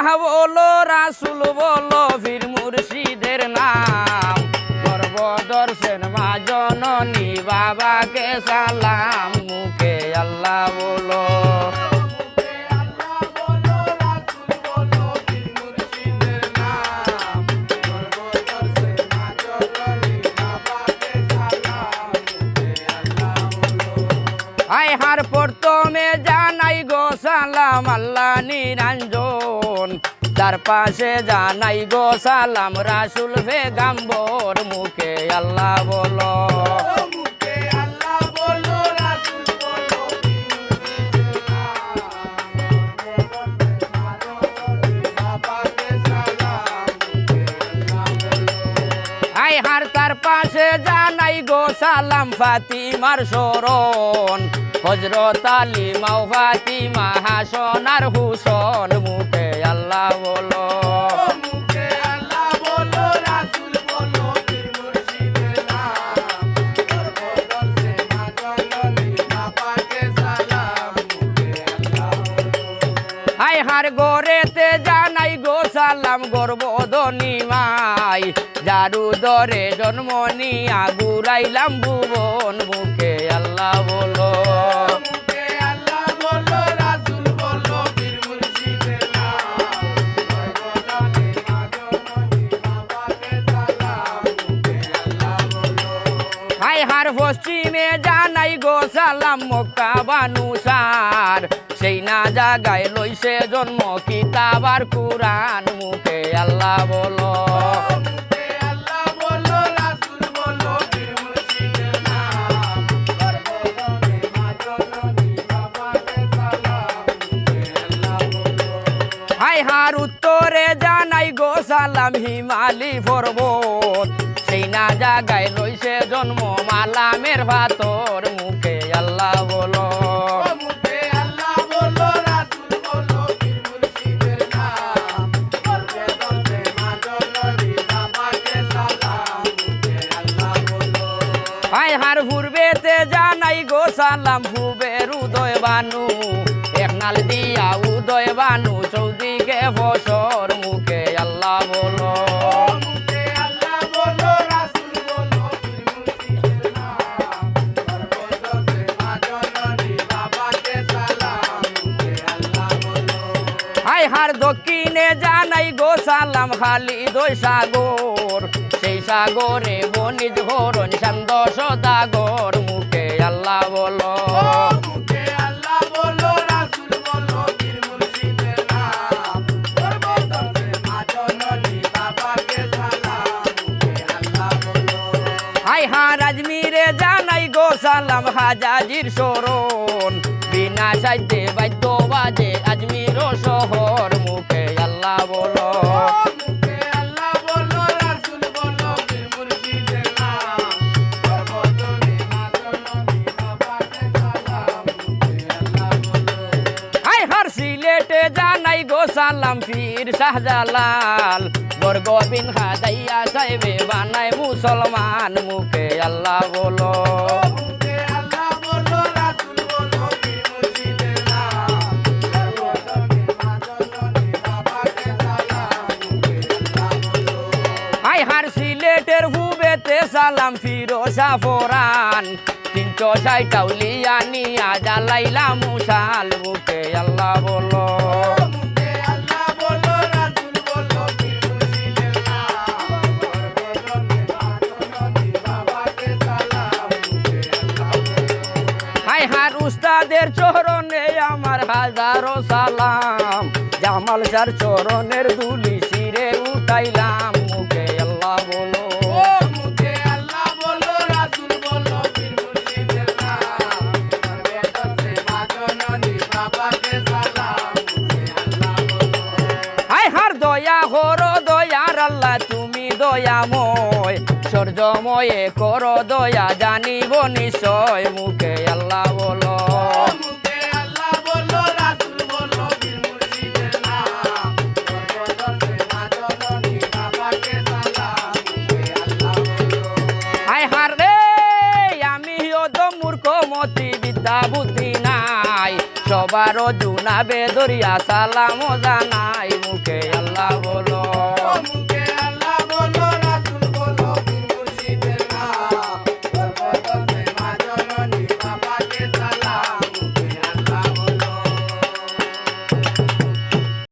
আল্লাহ বলো রাসূল বলো পীর মুর্শিদের নাম গর্ভদর্শন মা জননী বাবাকে সালাম মুখে আল্লাহ বলো আই হার প্রথমে জানাই গো সালাম আল্লাহ নিরঞ্জন তার পাশে জানাই গো সালাম রাসূল পেগম্বর মুখে আল্লাহ বলো আই হার তার পাশে জানাই গো সালাম ফাতিমার শরণ হযরত আলী মাও ফাতিমা হাসান আর হুসেন মুখে আল্লাহ বলো মুখে আল্লাহ বলো রাসূল বলো পীর মুর্শিদের নাম গর্ভদর্শে মা জননী বাবাকে সালাম মুখে আল্লাহ বলো আই হার গোরেতে জানাই গো সালাম গর্ভধনী মাই যারু দরে জন্ম নিয়া ঘুরাইলাম ভুবন মুখে আল্লাহ বলো মুখে আল্লাহ বলো রাসূল বলো পীর মুর্শিদের নাম গর্ভধনী মা জননী বাবাকে সালাম মুখে আল্লাহ বলো হাই হার পশ্চিমে জানাই গো সালাম মক্কা বানুসার সেই না জাগায় লইছে জন্ম কিতাব আর কুরআন মুখে আল্লাহ বলো হার উত্তরে জানাই গো সালাম হিমালি পর্বত সেই না জাগায় লইছে জন্ম মালামের ভাতর মুখে আল্লাহ বলো মুখে আল্লাহ বলো রাসূল বলো পীর মুর্শিদের নাম গর্ভদর্শে মা জননী বাবাকে সালাম মুখে আল্লাহ বলো হাই হার পূর্বেতে জানাই গো সালাম ভুবের উদয় বানু একনাল দিয়া উদয় বানু চৌদিকে ফসর মুখে আল্লাহ বলো মুখে আল্লাহ বলো রাসূল বলো পীর মুর্শিদের নাম গর্ভদর্শে মা জননী বাবাকে সালাম মুখে আল্লাহ বলো হাই হার দক্ষিণে জানাই গো সালাম খালিদ সাগর সেই সাগরে বনিজ হরণ শান্ত সদাগর মুখে আল্লাহ বলো আজমিরে জানাই গো সালাম হাজাজির শরণ বিনা সাইতে বাদ্য বাজে আজমির শহর মুখে আল্লাহ বলো মুখে আল্লাহ বলো রাসূল বলো পীর মুর্শিদের নাম গর্ভধনী মা জননী বাবাকে সালাম মুখে আল্লাহ বলো হাই হার সিলেটে জানাই গো সালাম পীর শাহজালাল বরগবিন খাদাইয়া সাহেবে বানায় মুসলমান মুখে আল্লাহ বলো মুখে আল্লাহ বলো রাসূল বলো পীর মুর্শিদের নাম গর্ভধনী মা জননী বাবাকে সালাম মুখে আল্লাহ বলো হাই হার সিলেটের হুবেতে সালাম ফিরোজা ফরান 360 টাউলিয়া নিয়া জ্বালাইলা মুশাল মুখে আল্লাহ বলো হার উস্তাদের চরণে আমার হাজারো সালাম জামাল যার চরণের ধুলি শিরে উঠাইলাম মুখে আল্লাহ বলো মুখে আল্লাহ বলো রাসূল বলো পীর মুর্শিদের নাম গর্ভদর্শে মা জননী বাবাকে সালাম মুখে আল্লাহ বলো হাই হার দয়া করো দয়ার আল্লাহ তুমি দয়াময় সূর্যময়ে করো দয়া জানিব নিশ্চয় মুখে আল্লাহ বলো মুখে আল্লাহ বলো রাসূল বলো পীর মুর্শিদের নাম গর্ভদর্শে মা জননী বাবাকে সালাম মুখে আল্লাহ বলো হাই হার রে আমি অদম মূর্খ মতি বিদ্যা বুদ্ধি নাই সবারও জুনাবে দরিয়া সালাম জানাই মুখে